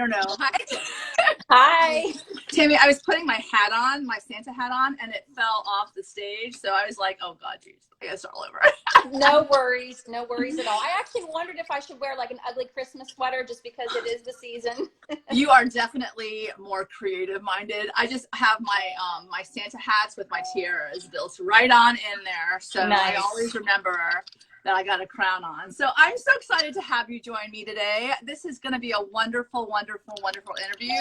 don't know. Hi. Hi. Tammy, I was putting my hat on, my Santa hat on, and it fell off the stage. So I was like, oh God, geez, I gotta start all over. No worries at all. I actually wondered if I should wear like an ugly Christmas sweater just because it is the season. You are definitely more creative minded. I just have my my Santa hats with my tiaras built right on in there. So Nice. I always remember that I got a crown on. So I'm so excited to have you join me today. This is going to be a wonderful, wonderful, wonderful interview.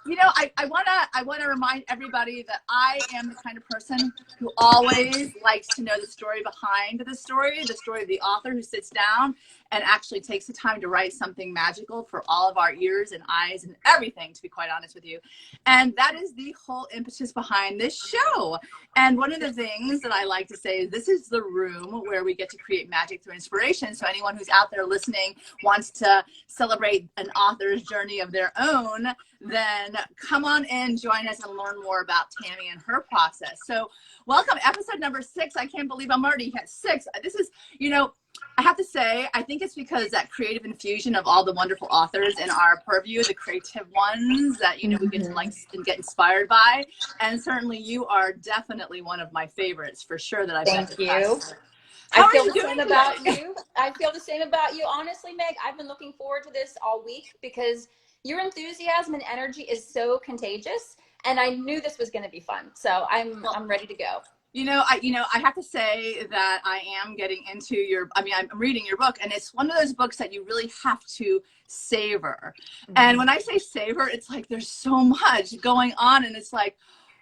You know, I wanna remind everybody that I am the kind of person who always likes to know the story behind the story of the author who sits down and actually takes the time to write something magical for all of our ears and eyes and everything, to be quite honest with you. And that is the whole impetus behind this show. And one of the things that I like to say is this is the room where we get to create magic through inspiration. So anyone who's out there listening wants to celebrate an author's journey of their own, then come on in, join us, and learn more about Tammy and her process. So welcome, episode number 6. I can't believe I'm already at 6. This is, you know, I have to say, I think it's because that creative infusion of all the wonderful authors in our purview, the creative ones that, you know, we get to like and get inspired by. And certainly you are definitely one of my favorites for sure that I've met. Thank you. How I feel are you the doing same about today? you. I feel the same about you. Honestly, Meg, I've been looking forward to this all week because your enthusiasm and energy is so contagious. And I knew this was going to be fun. So I'm ready to go. I have to say that I am getting into I'm reading your book, and it's one of those books that you really have to savor. Mm-hmm. And when I say savor, it's like there's so much going on, and it's like,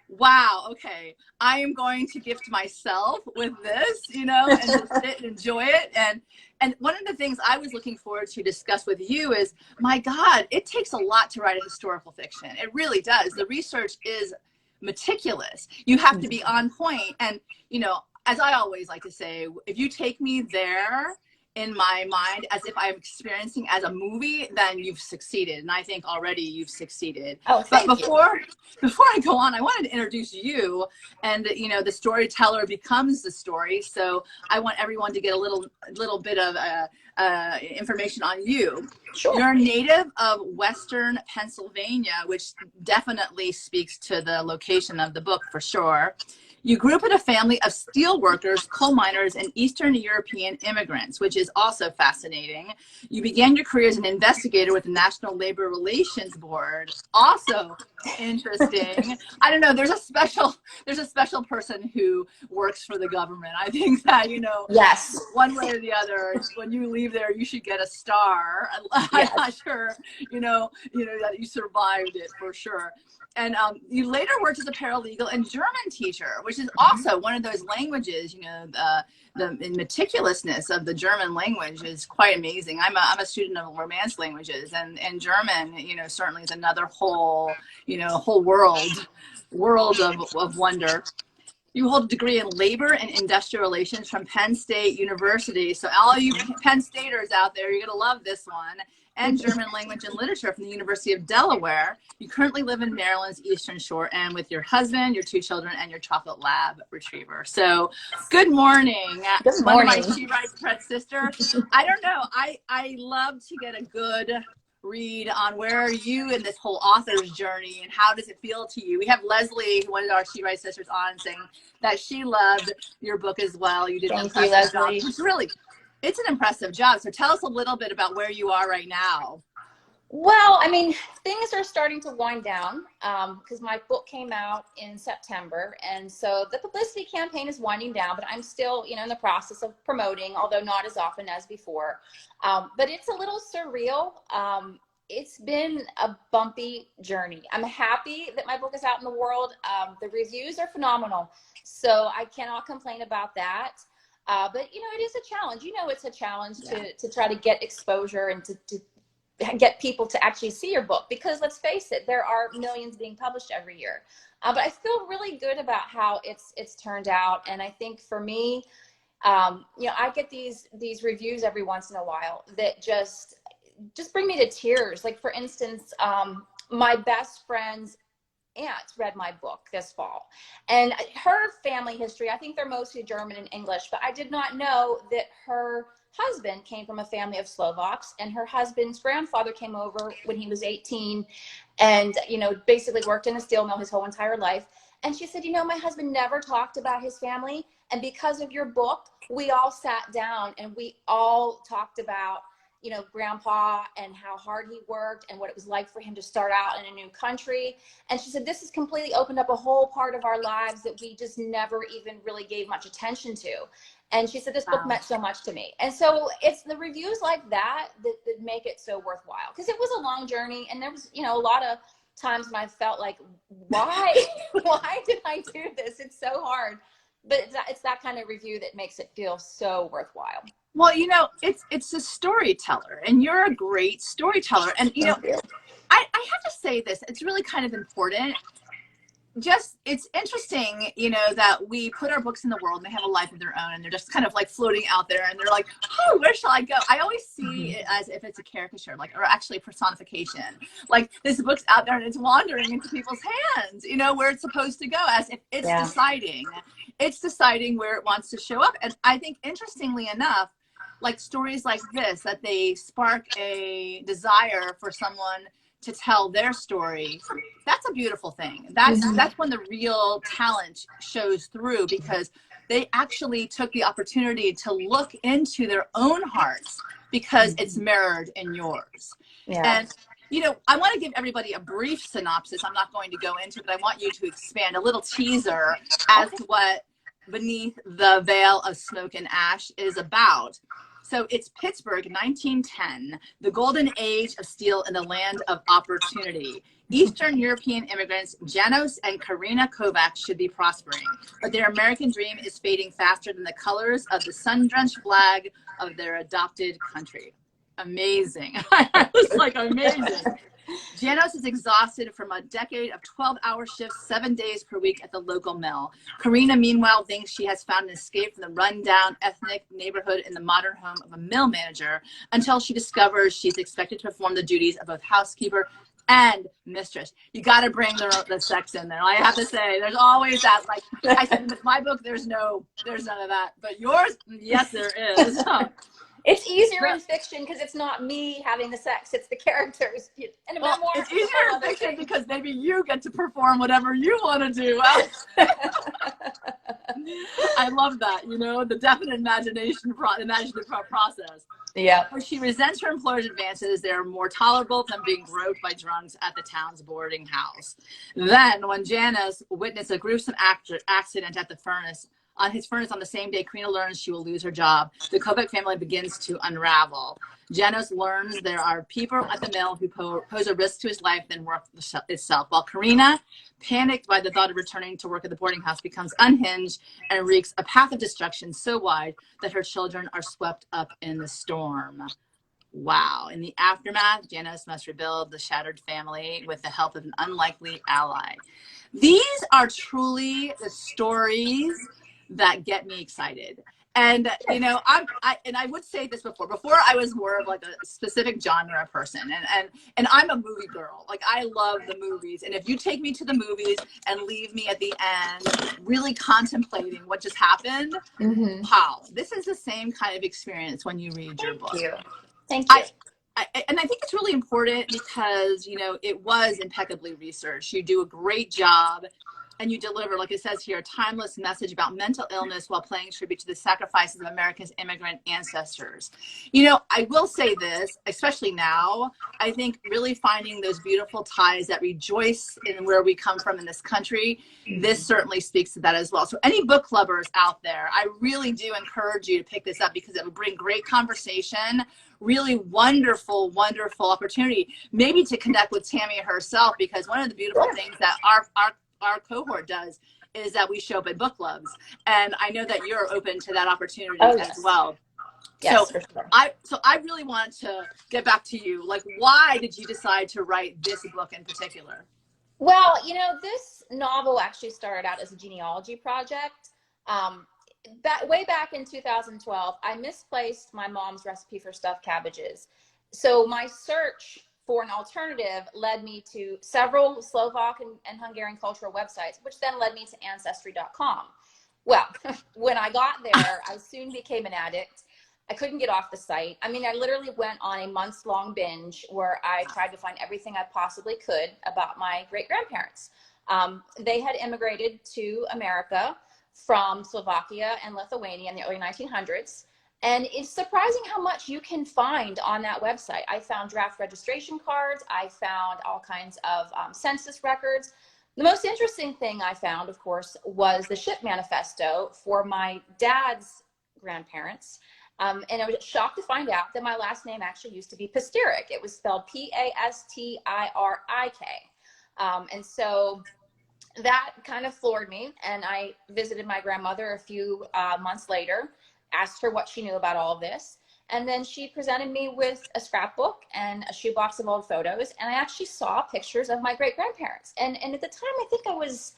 wow, okay, I am going to gift myself with this, you know, and just sit and enjoy it. And one of the things I was looking forward to discuss with you is, my God, it takes a lot to write a historical fiction. It really does. The research is meticulous. You have to be on point. And, you know, as I always like to say, if you take me there in my mind as if I'm experiencing as a movie, then you've succeeded. And I think already you've succeeded. Oh, but before I go on, I wanted to introduce you. And, you know, the storyteller becomes the story. So I want everyone to get a little bit of information on you. Sure. You're a native of Western Pennsylvania, which definitely speaks to the location of the book for sure. You grew up in a family of steelworkers, coal miners, and Eastern European immigrants, which is also fascinating. You began your career as an investigator with the National Labor Relations Board. Also interesting. I don't know. There's a special person who works for the government. I think that, you know, yes, one way or the other, when you leave there, you should get a star. Yes. I'm not sure, you know that you survived it for sure. And you later worked as a paralegal and German teacher, which is also one of those languages, you know, the meticulousness of the German language is quite amazing. I'm a student of Romance languages, and German, you know, certainly is another whole world of wonder. You hold a degree in labor and industrial relations from Penn State University. So all you Penn Staters out there, you're going to love this one. And German language and literature from the University of Delaware. You currently live in Maryland's Eastern Shore, and with your husband, your 2 children, and your chocolate lab retriever. So good morning. Good morning. One of my She Writes Pet sister. I don't know. I love to get a good read on where are you in this whole author's journey, and how does it feel to you? We have Leslie, one of our She Writes sisters, on saying that she loved your book as well. You did an impressive job. It's an impressive job. So tell us a little bit about where you are right now. Well, I mean, things are starting to wind down because my book came out in September. And so the publicity campaign is winding down, but I'm still, you know, in the process of promoting, although not as often as before. But it's a little surreal. It's been a bumpy journey. I'm happy that my book is out in the world. The reviews are phenomenal, so I cannot complain about that. But, you know, it is a challenge. You know, it's a challenge to try to get exposure and to get people to actually see your book, because let's face it, there are millions being published every year. But I feel really good about how it's turned out. And I think for me, you know, I get these reviews every once in a while that just bring me to tears. Like, for instance, my best friend's aunt read my book this fall, and her family history, I think they're mostly German and English, but I did not know that her husband came from a family of Slovaks, and her husband's grandfather came over when he was 18 and, you know, basically worked in a steel mill his whole entire life. And she said, you know, my husband never talked about his family. And because of your book, we all sat down and we all talked about, you know, grandpa and how hard he worked and what it was like for him to start out in a new country. And she said, this has completely opened up a whole part of our lives that we just never even really gave much attention to. And she said, this book meant so much to me. And so it's the reviews like that that make it so worthwhile, because it was a long journey. And there was, you know, a lot of times when I felt like, why did I do this? It's so hard. But it's that kind of review that makes it feel so worthwhile. Well, you know, it's a storyteller, and you're a great storyteller. And, you know, I have to say this, it's really kind of important. Just, it's interesting, you know, that we put our books in the world and they have a life of their own, and they're just kind of like floating out there, and they're like, oh, where shall I go? I always see it as if it's a caricature, like, or actually personification. Like, this book's out there and it's wandering into people's hands, you know, where it's supposed to go, as if it's deciding where it wants to show up. And I think, interestingly enough, like stories like this, that they spark a desire for someone to tell their story, that's a beautiful thing. That's when the real talent shows through, because they actually took the opportunity to look into their own hearts, because it's mirrored in yours. And, you know, I want to give everybody a brief synopsis. I'm not going to go into it, but I want you to expand a little teaser as to what Beneath the Veil of Smoke and Ash is about. So it's Pittsburgh, 1910, the golden age of steel in the land of opportunity. Eastern European immigrants Janos and Karina Kovacs should be prospering, but their American dream is fading faster than the colors of the sun-drenched flag of their adopted country. Amazing. I was like, amazing. Janos is exhausted from a decade of 12-hour shifts, 7 days per week at the local mill. Karina, meanwhile, thinks she has found an escape from the rundown ethnic neighborhood in the modern home of a mill manager, until she discovers she's expected to perform the duties of both housekeeper and mistress. You got to bring the sex in there. I have to say, there's always that. Like I said, in my book, there's none of that. But yours, yes, there is. It's easier in fiction because it's not me having the sex, it's the characters. And well, it's easier in fiction because maybe you get to perform whatever you want to do. I love that, you know, the definite imaginative process. Yeah. Where she resents her employer's advances. They're more tolerable than being groped by drunks at the town's boarding house. Then, when Janos witnessed a gruesome accident at the furnace, on his furnace on the same day Karina learns she will lose her job, the Kovac family begins to unravel. Janos learns there are people at the mill who pose a risk to his life than work itself, while Karina, panicked by the thought of returning to work at the boarding house, becomes unhinged and wreaks a path of destruction so wide that her children are swept up in the storm. Wow. In the aftermath, Janos must rebuild the shattered family with the help of an unlikely ally. These are truly the stories that get me excited. And, you know, I would say this before I was more of like a specific genre person, and I'm a movie girl. Like, I love the movies. And if you take me to the movies and leave me at the end really contemplating what just happened, wow, this is the same kind of experience when you read your book. Thank you. And I think it's really important because, you know, it was impeccably researched. You do a great job. And you deliver, like it says here, a timeless message about mental illness while paying tribute to the sacrifices of America's immigrant ancestors. You know, I will say this, especially now, I think really finding those beautiful ties that rejoice in where we come from in this country, this certainly speaks to that as well. So any book clubbers out there, I really do encourage you to pick this up, because it will bring great conversation, really wonderful, wonderful opportunity, maybe to connect with Tammy herself, because one of the beautiful things that our cohort does is that we show up at book clubs, and I know that you're open to that opportunity as well. Yes, so I really want to get back to you. Like, why did you decide to write this book in particular? Well, you know, this novel actually started out as a genealogy project. Way back in 2012, I misplaced my mom's recipe for stuffed cabbages. So my search for an alternative led me to several Slovak and Hungarian cultural websites, which then led me to ancestry.com. Well, when I got there, I soon became an addict. I couldn't get off the site. I mean, I literally went on a months-long binge where I tried to find everything I possibly could about my great-grandparents. They had immigrated to America from Slovakia and Lithuania in the early 1900s. And it's surprising how much you can find on that website. I found draft registration cards. I found all kinds of census records. The most interesting thing I found, of course, was the ship manifesto for my dad's grandparents. And I was shocked to find out that my last name actually used to be Pasterick. It was spelled P-A-S-T-I-R-I-K. And so that kind of floored me. And I visited my grandmother a few months later, asked her what she knew about all of this. And then she presented me with a scrapbook and a shoebox of old photos. And I actually saw pictures of my great-grandparents. And at the time, I think I was,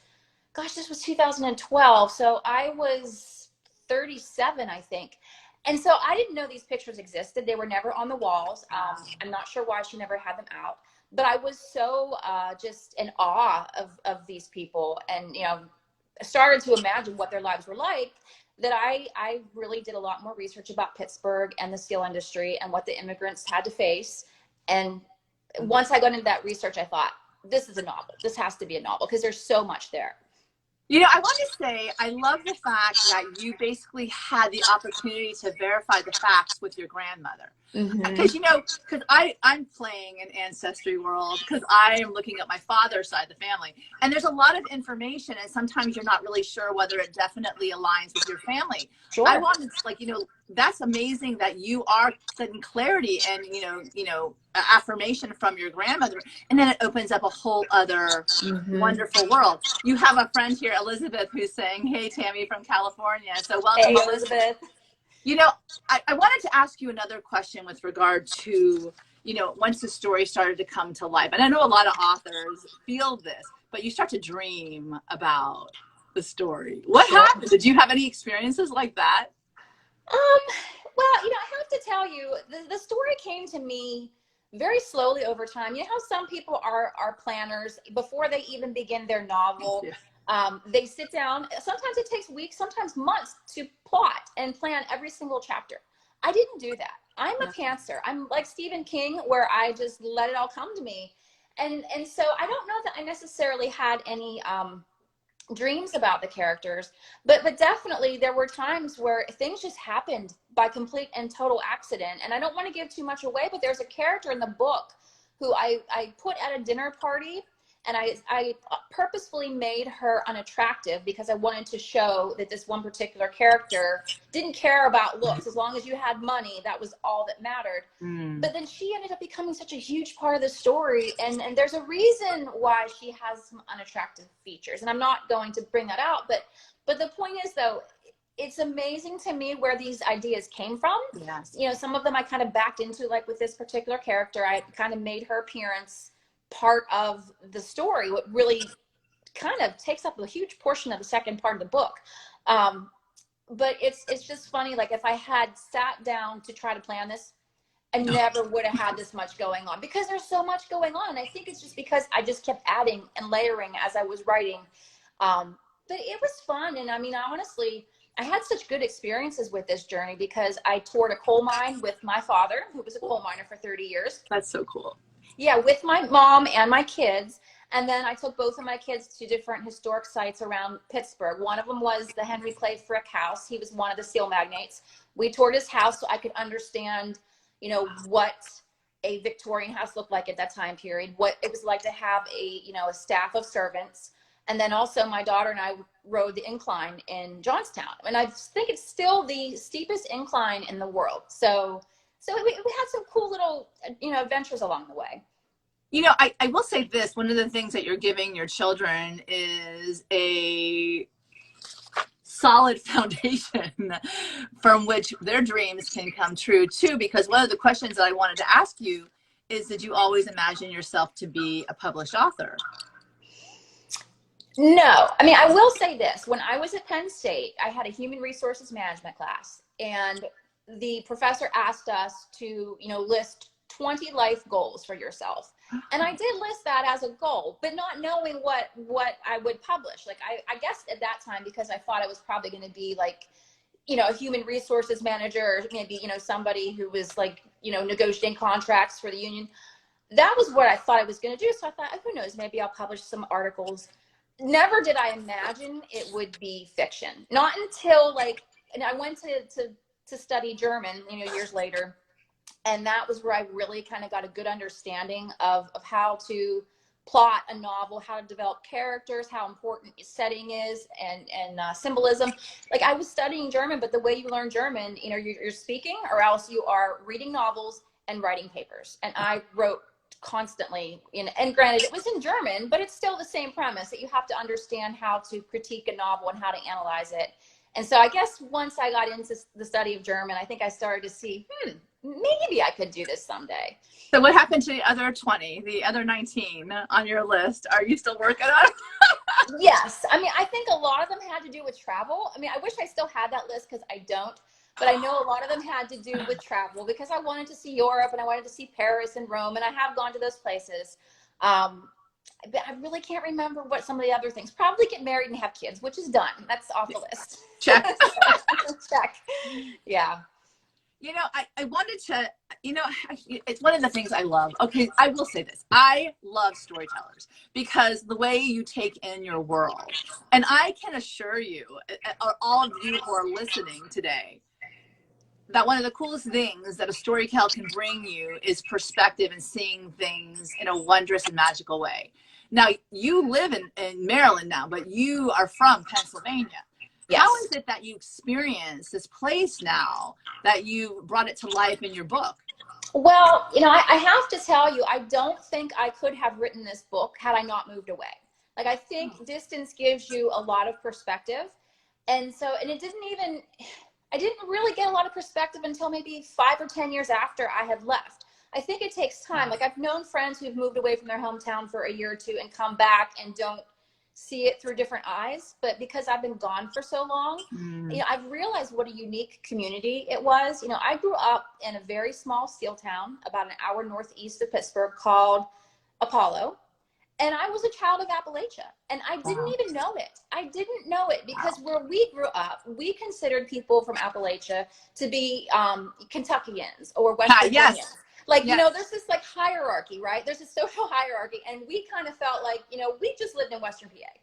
gosh, this was 2012. So I was 37, I think. And so I didn't know these pictures existed. They were never on the walls. I'm not sure why she never had them out. But I was so just in awe of these people, and started to imagine what their lives were like, that I really did a lot more research about Pittsburgh and the steel industry and what the immigrants had to face. And once I got into that research, I thought, this is a novel. This has to be a novel because there's so much there. I want to say, I love the fact that you basically had the opportunity to verify the facts with your grandmother. Because, because I'm playing an ancestry world because I am looking at my father's side of the family. And there's a lot of information, and sometimes you're not really sure whether it definitely aligns with your family. Sure. I wanted to, that's amazing that you are getting clarity and, affirmation from your grandmother. And then it opens up a whole other wonderful world. You have a friend here, Elizabeth, who's saying, hey, Tammy from California. So welcome, hey, Elizabeth. I wanted to ask you another question with regard to, once the story started to come to life. And I know a lot of authors feel this, but you start to dream about the story. What happened? Did you have any experiences like that? Well, I have to tell you, the story came to me very slowly over time. You know how some people are planners before they even begin their novel. Yeah. They sit down. Sometimes it takes weeks, sometimes months to plot and plan every single chapter. I didn't do that. I'm a pantser. I'm like Stephen King, where I just let it all come to me. And so I don't know that I necessarily had any dreams about the characters, but definitely there were times where things just happened by complete and total accident. And I don't want to give too much away, but there's a character in the book who I put at a dinner party, and I purposefully made her unattractive because I wanted to show that this one particular character didn't care about looks. As long as you had money, that was all that mattered. But then she ended up becoming such a huge part of the story, and there's a reason why she has some unattractive features, and I'm not going to bring that out, but the point is, though, it's amazing to me where these ideas came from. Yes. Some of them I kind of backed into, like with this particular character, I kind of made her appearance part of the story, what really kind of takes up a huge portion of the second part of the book. But it's just funny, like if I had sat down to try to plan this, I never would have had this much going on, because there's so much going on. I think it's just because I just kept adding and layering as I was writing. But it was fun. And I mean, honestly, I had such good experiences with this journey because I toured a coal mine with my father, who was a coal miner for 30 years. That's so cool. Yeah, with my mom and my kids. And then I took both of my kids to different historic sites around Pittsburgh. One of them was the Henry Clay Frick house. He was one of the steel magnates. We toured his house so I could understand, what a Victorian house looked like at that time period, what it was like to have a staff of servants. And then also my daughter and I rode the incline in Johnstown. And I think it's still the steepest incline in the world. So we had some cool little, adventures along the way. I will say this, one of the things that you're giving your children is a solid foundation from which their dreams can come true too, because one of the questions that I wanted to ask you is, did you always imagine yourself to be a published author? No. I mean, I will say this. When I was at Penn State, I had a human resources management class, and the professor asked us to, list 20 life goals for yourself. And I did list that as a goal, but not knowing what I would publish. Like, I guess at that time, because I thought I was probably going to be like, you know, a human resources manager, or maybe, you know, somebody who was like, you know, negotiating contracts for the union. That was what I thought I was going to do. So I thought, who knows, maybe I'll publish some articles. Never did I imagine it would be fiction. Not until like, and I went to study German, you know, years later. And that was where I really kind of got a good understanding of how to plot a novel, how to develop characters, how important setting is, and symbolism. Like, I was studying German, but the way you learn German, you know, you're speaking, or else you are reading novels and writing papers. And I wrote constantly, and granted it was in German, but it's still the same premise, that you have to understand how to critique a novel and how to analyze it. And so I guess once I got into the study of German, I think I started to see, maybe I could do this someday. So what happened to the other 20, the other 19 on your list? Are you still working on it? Yes. I mean, I think a lot of them had to do with travel. I mean, I wish I still had that list, because I don't. But I know a lot of them had to do with travel, because I wanted to see Europe, and I wanted to see Paris and Rome, and I have gone to those places. But I really can't remember what some of the other things. Probably get married and have kids, which is done. That's off the list. Check. Check. Yeah. You know, I wanted to, you know, it's one of the things I love. Okay, I will say this. I love storytellers, because the way you take in your world. And I can assure you, all of you who are listening today, that one of the coolest things that a storyteller can bring you is perspective and seeing things in a wondrous and magical way. Now, you live in Maryland now, but you are from Pennsylvania. Yes. How is it that you experience this place now, that you brought it to life in your book? Well, you know, I have to tell you, I don't think I could have written this book had I not moved away. Like, I think distance gives you a lot of perspective. And so, and I didn't really get a lot of perspective until maybe 5 or 10 years after I had left. I think it takes time. Like, I've known friends who've moved away from their hometown for a year or two and come back and don't see it through different eyes. But because I've been gone for so long, you know, I've realized what a unique community it was. You know, I grew up in a very small steel town about an hour northeast of Pittsburgh called Apollo. And I was a child of Appalachia, and I didn't even know it. I didn't know it, because where we grew up, we considered people from Appalachia to be Kentuckians or West Virginians. Yes. Like, you know, there's this like hierarchy, right? There's a social hierarchy, and we kind of felt like, you know, we just lived in Western PA.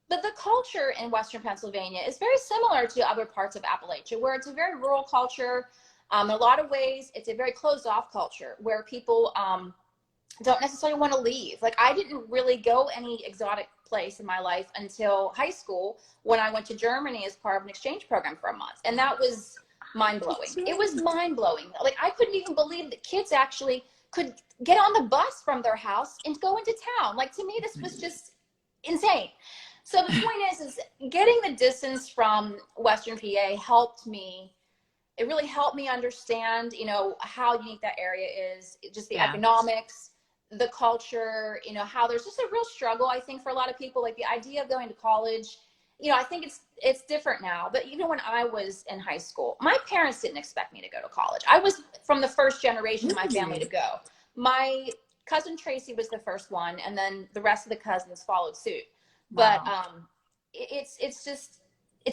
But the culture in Western Pennsylvania is very similar to other parts of Appalachia, where it's a very rural culture. In a lot of ways, it's a very closed off culture where people don't necessarily want to leave. Like, I didn't really go any exotic place in my life until high school, when I went to Germany as part of an exchange program for a month. And that was mind-blowing. It was mind-blowing. Like, I couldn't even believe that kids actually could get on the bus from their house and go into town. Like, to me, this was just insane. So the point is getting the distance from Western PA helped me. It really helped me understand, you know, how unique that area is, just the economics, the culture, you know, how there's just a real struggle, I think, for a lot of people. Like, the idea of going to college, you know, I think it's different now. But even when I was in high school, my parents didn't expect me to go to college. I was from the first generation in my family to go. My cousin Tracy was the first one, and then the rest of the cousins followed suit. But it's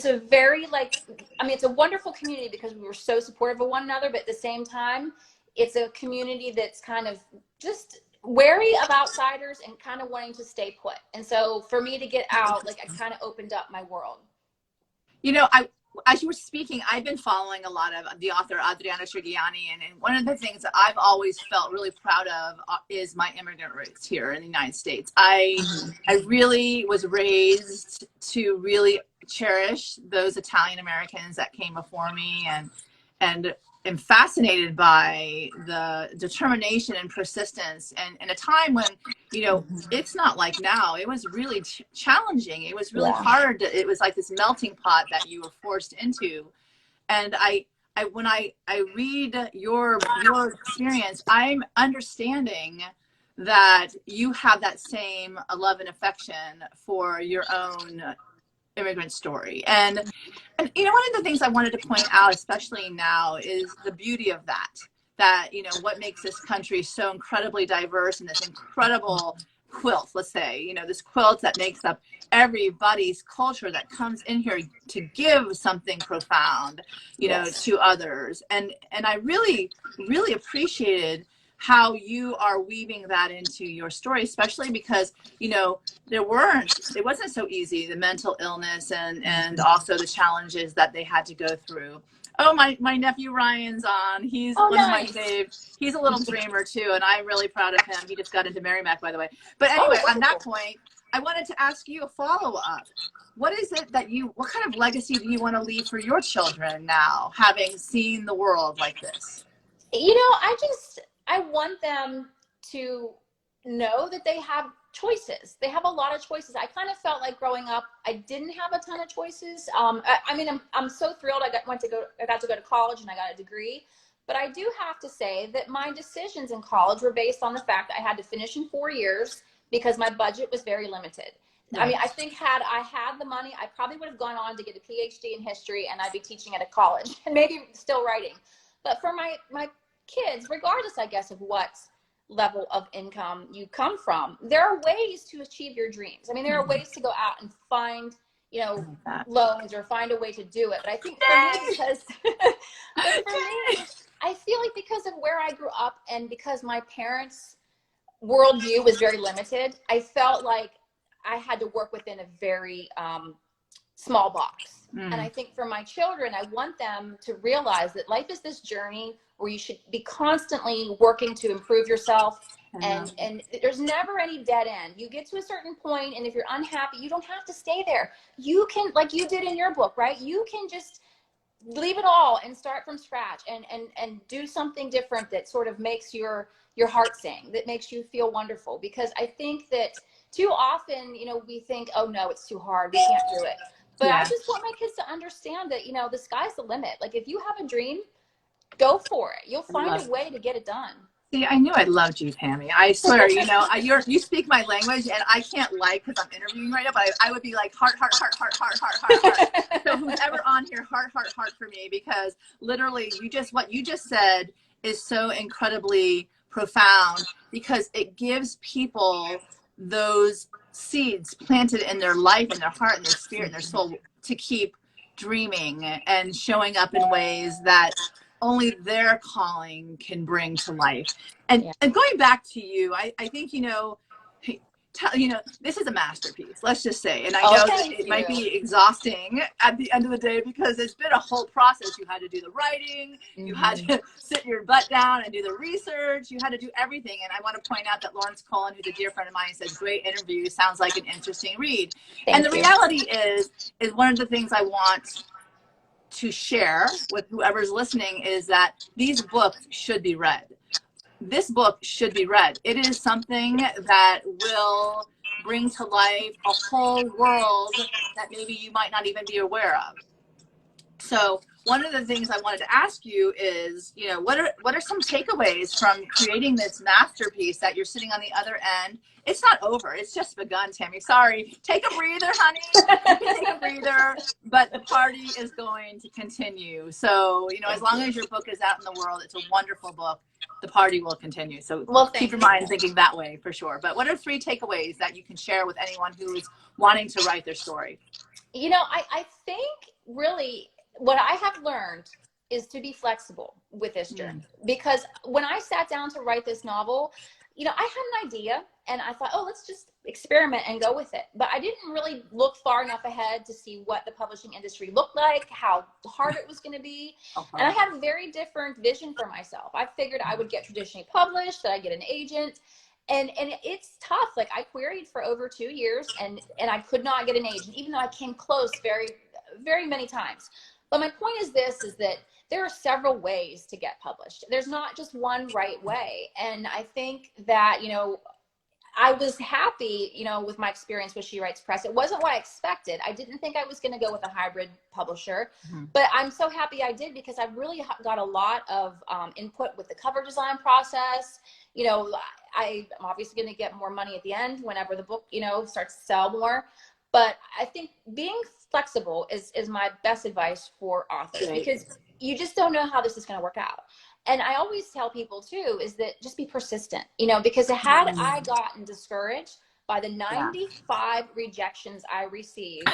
a very, like, I mean, it's a wonderful community because we were so supportive of one another, but at the same time, it's a community that's kind of just wary of outsiders and kind of wanting to stay put. And so for me to get out, like, I kind of opened up my world. You know, as you were speaking, I've been following a lot of the author Adriana Trigiani, and one of the things that I've always felt really proud of is my immigrant roots here in the United States. I really was raised to really cherish those Italian Americans that came before me, and am fascinated by the determination and persistence, and in a time when, you know, it's not like now. It was really challenging. It was really hard. It was like this melting pot that you were forced into. And when I read your experience, I'm understanding that you have that same love and affection for your own immigrant story. And you know, one of the things I wanted to point out, especially now, is the beauty of that. that, you know, what makes this country so incredibly diverse and this incredible quilt, let's say, you know, this quilt that makes up everybody's culture that comes in here to give something profound, you know, to others. And I really, really appreciated how you are weaving that into your story, especially because, you know, it wasn't so easy, the mental illness and also the challenges that they had to go through. Oh, my nephew Ryan's on. He's one of my faves. He's a little dreamer too, and I'm really proud of him. He just got into Merrimack, by the way. But anyway, on that point, I wanted to ask you a follow-up. What is it that what kind of legacy do you want to leave for your children now, having seen the world like this? You know, I want them to know that they have choices. They have a lot of choices. I kind of felt like growing up, I didn't have a ton of choices. I mean, I'm so thrilled I got to go to college and I got a degree. But I do have to say that my decisions in college were based on the fact that I had to finish in 4 years because my budget was very limited. Right. I mean, I think had I had the money, I probably would have gone on to get a PhD in history and I'd be teaching at a college and maybe still writing. But for my kids, regardless, I guess, of what level of income you come from, there are ways to achieve your dreams. I mean, there are ways to go out and find, you know, loans or find a way to do it. But I think for me, because I feel like because of where I grew up and because my parents' worldview was very limited, I felt like I had to work within a very small box. And I think for my children, I want them to realize that life is this journey where you should be constantly working to improve yourself. And there's never any dead end. You get to a certain point, and if you're unhappy, you don't have to stay there. You can, like you did in your book, right? You can just leave it all and start from scratch and do something different that sort of makes your heart sing, that makes you feel wonderful. Because I think that too often, you know, we think, oh no, it's too hard, we can't do it. But I just want my kids to understand that, you know, the sky's the limit. Like if you have a dream, go for it. You'll find a way to get it done. See, I knew I loved you, Tammy. I swear, you know, you speak my language, and I can't because I'm interviewing right now, but I would be like, heart. So who's ever on here, heart for me, because literally what you just said is so incredibly profound, because it gives people those seeds planted in their life, in their heart, in their spirit, in their soul, to keep dreaming and showing up in ways that only their calling can bring to life. And going back to you, I think, you know, this is a masterpiece, let's just say. And I know that it might be exhausting at the end of the day, because it's been a whole process. You had to do the writing, you had to sit your butt down and do the research, you had to do everything. And I want to point out that Lawrence Cullen, who's a dear friend of mine, says, great interview, sounds like an interesting read. And the reality is one of the things I want to share with whoever's listening is that these books should be read. This book should be read. It is something that will bring to life a whole world that maybe you might not even be aware of. So one of the things I wanted to ask you is, you know, what are some takeaways from creating this masterpiece that you're sitting on the other end? It's not over. It's just begun, Tammy. Sorry. Take a breather, honey. Take a breather. But the party is going to continue. So, you know, as long as your book is out in the world, it's a wonderful book. The party will continue. So keep your mind thinking that way for sure. But what are 3 takeaways that you can share with anyone who is wanting to write their story? You know, I think really what I have learned is to be flexible with this journey. Because when I sat down to write this novel, you know, I had an idea and I thought, oh, let's just experiment and go with it. But I didn't really look far enough ahead to see what the publishing industry looked like, how hard it was going to be. And I had a very different vision for myself. I figured I would get traditionally published, that I'd get an agent. And it's tough. Like I queried for over 2 years and I could not get an agent, even though I came close very, very many times. But my point is that there are several ways to get published. There's not just one right way. And I think that, you know, I was happy, you know, with my experience with She Writes Press. It wasn't what I expected. I didn't think I was going to go with a hybrid publisher, but I'm so happy I did, because I really got a lot of input with the cover design process. You know, I'm obviously going to get more money at the end whenever the book, you know, starts to sell more. But I think being flexible is my best advice for authors, because you just don't know how this is going to work out. And I always tell people too, is that just be persistent, you know, because had I gotten discouraged by the 95 rejections I received,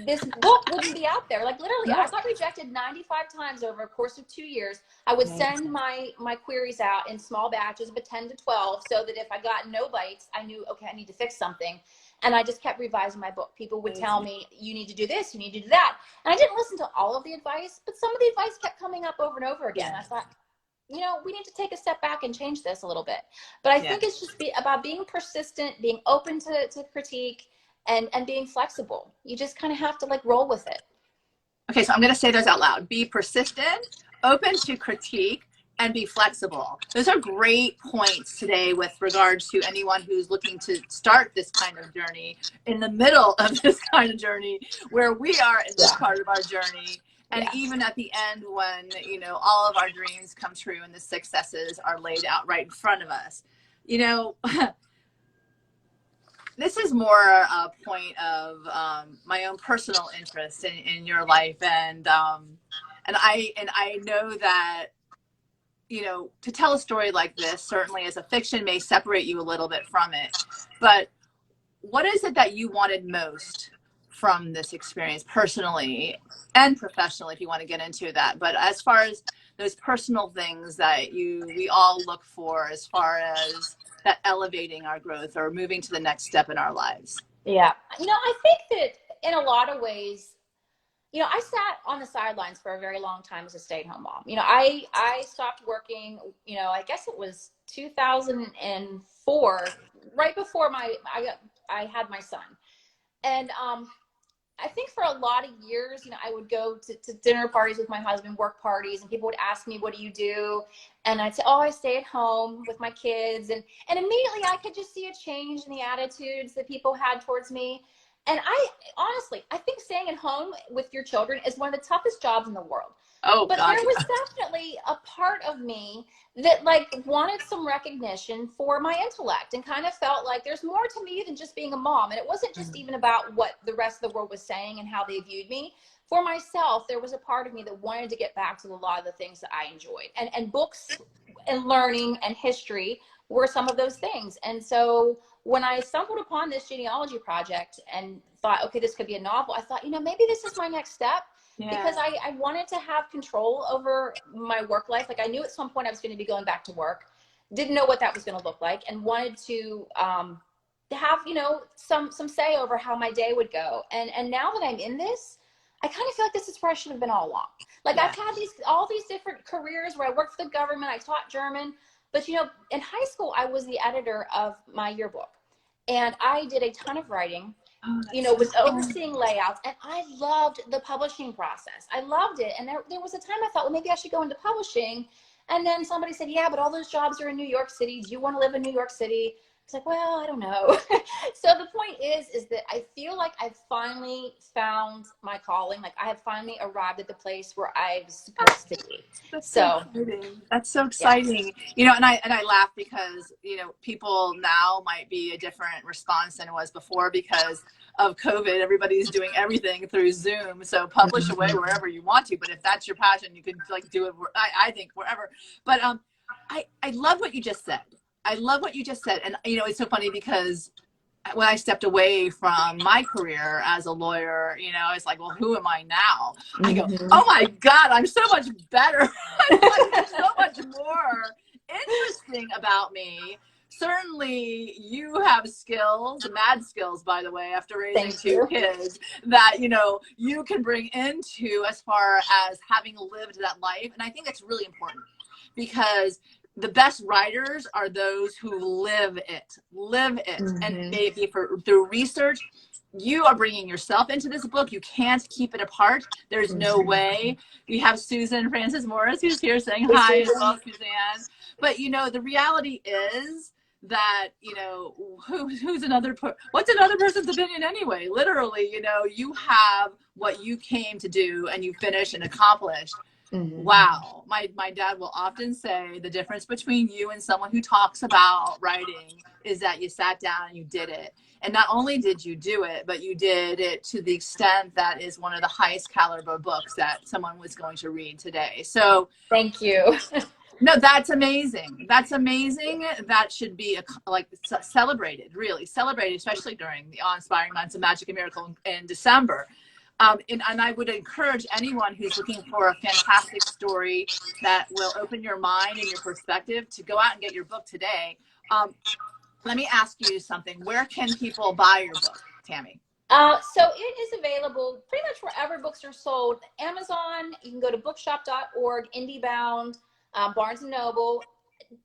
this book wouldn't be out there. Like literally, I got rejected 95 times over a course of 2 years. I would send my queries out in small batches of 10 to 12, so that if I got no bites, I knew, okay, I need to fix something. And I just kept revising my book. People would tell me, you need to do this, you need to do that. And I didn't listen to all of the advice, but some of the advice kept coming up over and over again. I thought, you know, we need to take a step back and change this a little bit. But I think it's just about being persistent, being open to critique, and being flexible. You just kind of have to like roll with it. Okay, so I'm going to say those out loud. Be persistent, open to critique, and be flexible. Those are great points today with regards to anyone who's looking to start this kind of journey, in the middle of this kind of journey, where we are in this part of our journey. And even at the end, when, you know, all of our dreams come true and the successes are laid out right in front of us. You know, this is more a point of my own personal interest in your life. And I know that, you know, to tell a story like this, certainly as a fiction, may separate you a little bit from it. But what is it that you wanted most from this experience, personally and professionally, if you want to get into that? But as far as those personal things that we all look for, as far as that elevating our growth or moving to the next step in our lives. Yeah. You know, I think that in a lot of ways, you know, I sat on the sidelines for a very long time as a stay-at-home mom. You know, I stopped working, you know, I guess it was 2004, right before I had my son. And I think for a lot of years, you know, I would go to dinner parties with my husband, work parties, and people would ask me, what do you do? And I'd say, oh, I stay at home with my kids. And immediately I could just see a change in the attitudes that people had towards me. And honestly, I think staying at home with your children is one of the toughest jobs in the world. Oh, but God, there was definitely a part of me that like wanted some recognition for my intellect, and kind of felt like there's more to me than just being a mom. And it wasn't just even about what the rest of the world was saying and how they viewed me. For myself, there was a part of me that wanted to get back to a lot of the things that I enjoyed. And books and learning and history were some of those things. And so when I stumbled upon this genealogy project and thought, okay, this could be a novel, I thought, you know, maybe this is my next step. Because I wanted to have control over my work life. Like I knew at some point I was going to be going back to work, didn't know what that was going to look like, and wanted to have, you know, some say over how my day would go. And now that I'm in this, I kind of feel like this is where I should have been all along. Like I've had all these different careers where I worked for the government, I taught German, but you know, in high school I was the editor of my yearbook, and I did a ton of writing. You know, was overseeing layouts, and I loved the publishing process. I loved it. And there was a time I thought, well, maybe I should go into publishing. And then somebody said, yeah, but all those jobs are in New York City. Do you want to live in New York City? It's like, well, I don't know. So the point is that I feel like I've finally found my calling. Like I have finally arrived at the place where I was supposed to be. That's so exciting. That's so exciting. Yeah. You know, and I laugh because, you know, people now might be a different response than it was before because of COVID. Everybody's doing everything through Zoom. So publish away wherever you want to. But if that's your passion, you could like do it, I think, wherever. But I love what you just said. I love what you just said. And, you know, it's so funny because when I stepped away from my career as a lawyer, you know, it's like, well, who am I now? I go, oh my God, I'm so much better. There's so much more interesting about me. Certainly you have skills, mad skills, by the way, after raising two kids that, you know, you can bring into as far as having lived that life. And I think that's really important because the best writers are those who live it. And maybe through research, you are bringing yourself into this book. You can't keep it apart. There's no way. We have Susan Francis Morris who's here saying hi as well, Suzanne. But, you know, the reality is that, you know, what's another person's opinion anyway? Literally, you know, you have what you came to do and you finished and accomplished. Wow. My dad will often say the difference between you and someone who talks about writing is that you sat down and you did it. And not only did you do it, but you did it to the extent that is one of the highest caliber books that someone was going to read today. So thank you. No, that's amazing. That's amazing. That should be like celebrated, really celebrated, especially during the awe-inspiring months of Magic and Miracle in December. And I would encourage anyone who's looking for a fantastic story that will open your mind and your perspective to go out and get your book today. Let me ask you something. Where can people buy your book, Tammy? So it is available pretty much wherever books are sold. Amazon, you can go to bookshop.org, IndieBound, Barnes & Noble.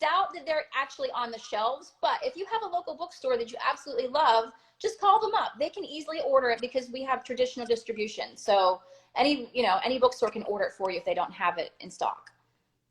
Doubt that they're actually on the shelves, but if you have a local bookstore that you absolutely love, just call them up. They can easily order it because we have traditional distribution. So any bookstore can order it for you if they don't have it in stock.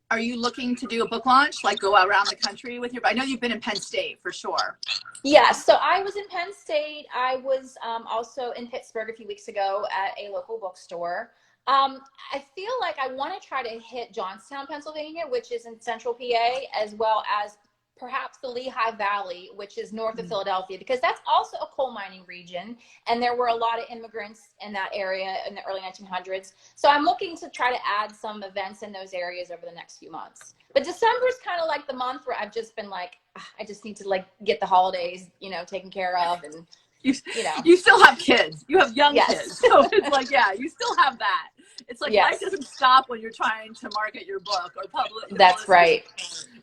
Are you looking to do a book launch, like go around the country with your, I know you've been in Penn State for sure. Yes, so I was in Penn State. I was also in Pittsburgh a few weeks ago at a local bookstore. I feel like I want to try to hit Johnstown, Pennsylvania, which is in central PA, as well as perhaps the Lehigh Valley, which is north of Philadelphia, because that's also a coal mining region. And there were a lot of immigrants in that area in the early 1900s. So I'm looking to try to add some events in those areas over the next few months. But December is kind of like the month where I've just been like, I just need to like get the holidays, taken care of. And, you still have kids. You have young kids. So it's like, yeah, you still have that. It's like life doesn't stop when you're trying to market your book or publish. That's right.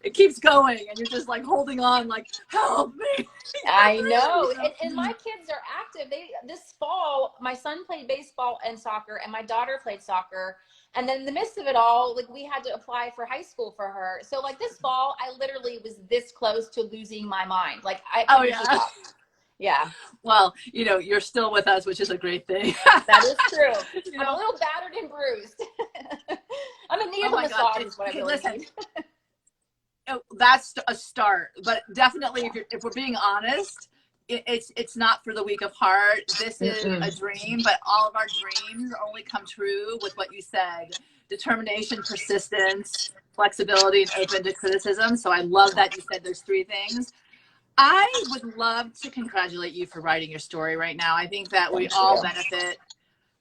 It keeps going and you're just like holding on, like, help me. I know. And my kids are active. This fall, my son played baseball and soccer and my daughter played soccer. And then in the midst of it all, like we had to apply for high school for her. So like this fall, I literally was this close to losing my mind. Like I couldn't keep up. Yeah. Well, you're still with us, which is a great thing. That is true. I'm a little battered and bruised. I'm in need of a massage is what I really need. Oh, that's a start, but definitely if we're being honest, it's not for the weak of heart. This is a dream, but all of our dreams only come true with what you said: determination, persistence, flexibility, and open to criticism. So I love that you said those three things. I would love to congratulate you for writing your story right now. I think that we all benefit.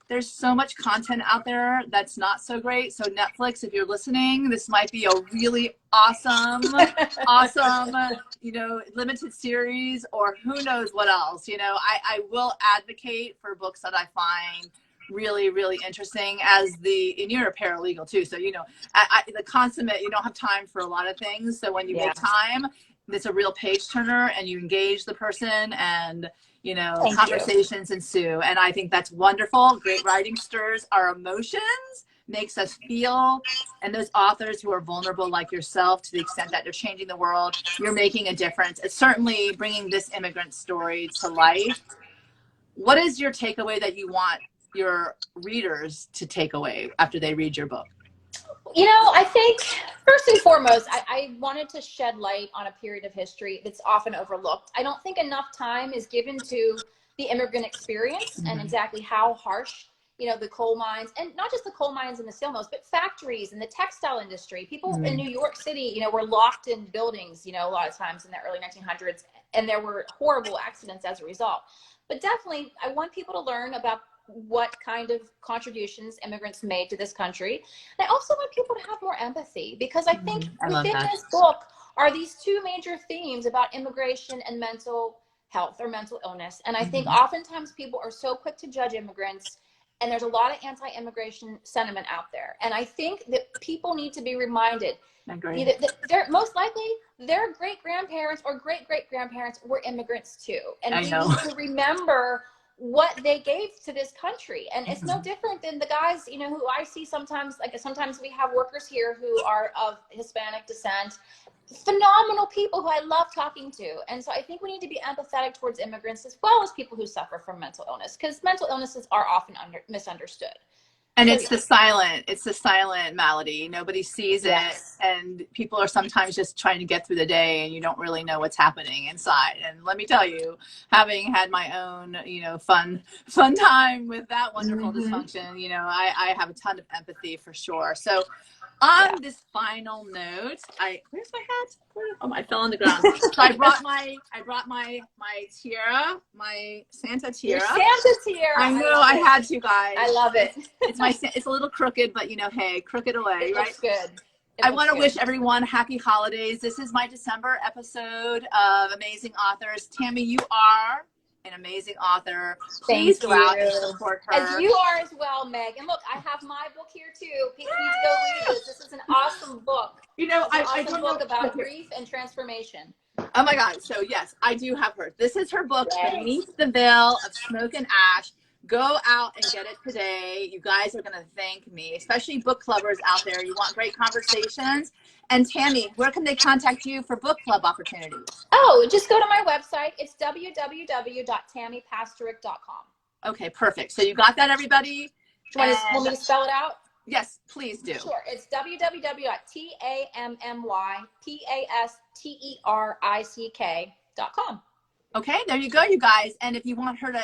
There's so much content out there that's not so great. So Netflix, if you're listening, this might be a really awesome, limited series, or who knows what else. I will advocate for books that I find really, really interesting and you're a paralegal too. So, the consummate, you don't have time for a lot of things. So when you make time, it's a real page turner and you engage the person and, conversations ensue. And I think that's wonderful. Great writing stirs our emotions, makes us feel. And those authors who are vulnerable like yourself, to the extent that they're changing the world, you're making a difference. It's certainly bringing this immigrant story to life. What is your takeaway that you want your readers to take away after they read your book? I think first and foremost, I wanted to shed light on a period of history that's often overlooked. I don't think enough time is given to the immigrant experience and exactly how harsh, the coal mines, and not just the coal mines and the steel mills, but factories and the textile industry. People in New York City, were locked in buildings, a lot of times in the early 1900s, and there were horrible accidents as a result. But definitely, I want people to learn about what kind of contributions immigrants made to this country. And I also want people to have more empathy, because I think within this book are these two major themes about immigration and mental health or mental illness. And I think oftentimes people are so quick to judge immigrants, and there's a lot of anti-immigration sentiment out there. And I think that people need to be reminded that they're most likely their great-grandparents or great-great-grandparents were immigrants too. And we need to remember what they gave to this country. And it's no different than the guys, who I see sometimes, like sometimes we have workers here who are of Hispanic descent, phenomenal people who I love talking to. And so I think we need to be empathetic towards immigrants as well as people who suffer from mental illness, because mental illnesses are often misunderstood. And it's the silent malady. Nobody sees it. And people are sometimes just trying to get through the day and you don't really know what's happening inside. And let me tell you, having had my own, fun time with that wonderful dysfunction, I have a ton of empathy for sure. So on this final note, where's my hat? I fell on the ground. So I brought my tiara, my Santa tiara. Your Santa tiara. I know, I had to, guys. I love it. It's a little crooked, but hey, crooked away, it right? Looks good. I want to wish everyone happy holidays. This is my December episode of Amazing Authors. Tammy, you are an amazing author. Please go out and support her. As you are as well, Meg. And look, I have my book here too. People need to go read this. This is an awesome book. You know, I don't book about grief and transformation. Oh my God. So yes, I do have her. This is her book, Beneath the Veil of Smoke and Ash. Go out and get it today. You guys are going to thank me, especially book clubbers out there. You want great conversations. And Tammy, where can they contact you for book club opportunities? Oh, just go to my website. It's www.tammypasterick.com. Okay, perfect. So you got that, everybody? Want me to spell it out? Yes, please do. Sure. It's www.tammypasterick.com. Okay, there you go, you guys. And if you want her to,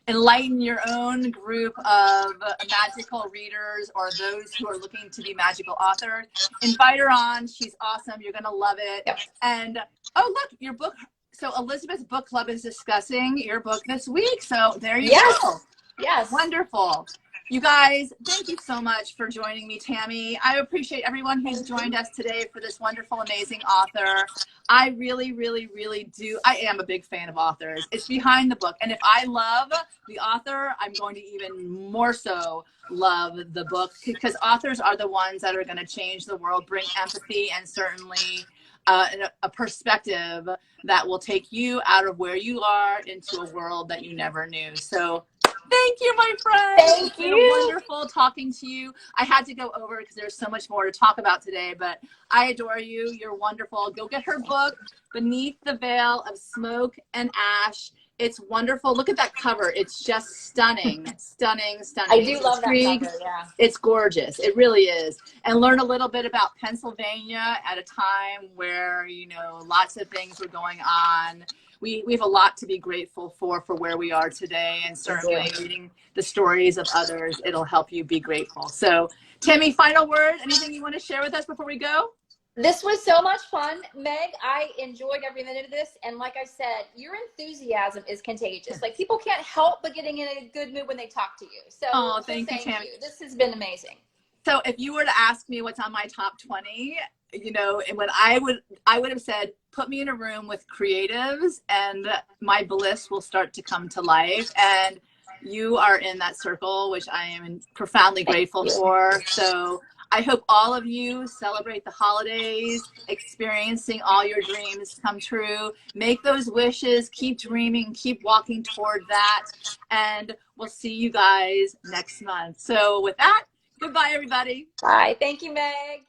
enlighten your own group of magical readers or those who are looking to be magical authors, invite her on. She's awesome. You're going to love it. Yep. And, oh, look, your book. So Elizabeth's book club is discussing your book this week. So there you go. Yes. Wonderful. You guys, thank you so much for joining me, Tammy. I appreciate everyone who's joined us today for this wonderful, amazing author. I really, really, really do. I am a big fan of authors. It's behind the book. And if I love the author, I'm going to even more so love the book, because authors are the ones that are going to change the world, bring empathy, and certainly a perspective that will take you out of where you are into a world that you never knew. So thank you, my friend. Thank you. It's been wonderful talking to you. I had to go over because there's so much more to talk about today, but I adore you. You're wonderful. Go get her book, Beneath the Veil of Smoke and Ash. It's wonderful. Look at that cover. It's just stunning, stunning, stunning. I do love that cover, yeah. It's gorgeous. It really is. And learn a little bit about Pennsylvania at a time where, lots of things were going on. We have a lot to be grateful for where we are today, and certainly reading the stories of others, it'll help you be grateful. So, Tammy, final word, anything you want to share with us before we go? This was so much fun, Meg. I enjoyed every minute of this. And like I said, your enthusiasm is contagious. Like, people can't help but getting in a good mood when they talk to you. So, thank you, Tammy. This has been amazing. So if you were to ask me what's on my top 20, and when I would have said, put me in a room with creatives and my bliss will start to come to life. And you are in that circle, which I am profoundly grateful for. So I hope all of you celebrate the holidays, experiencing all your dreams come true. Make those wishes, keep dreaming, keep walking toward that. And we'll see you guys next month. So with that, goodbye, everybody. Bye. Thank you, Meg.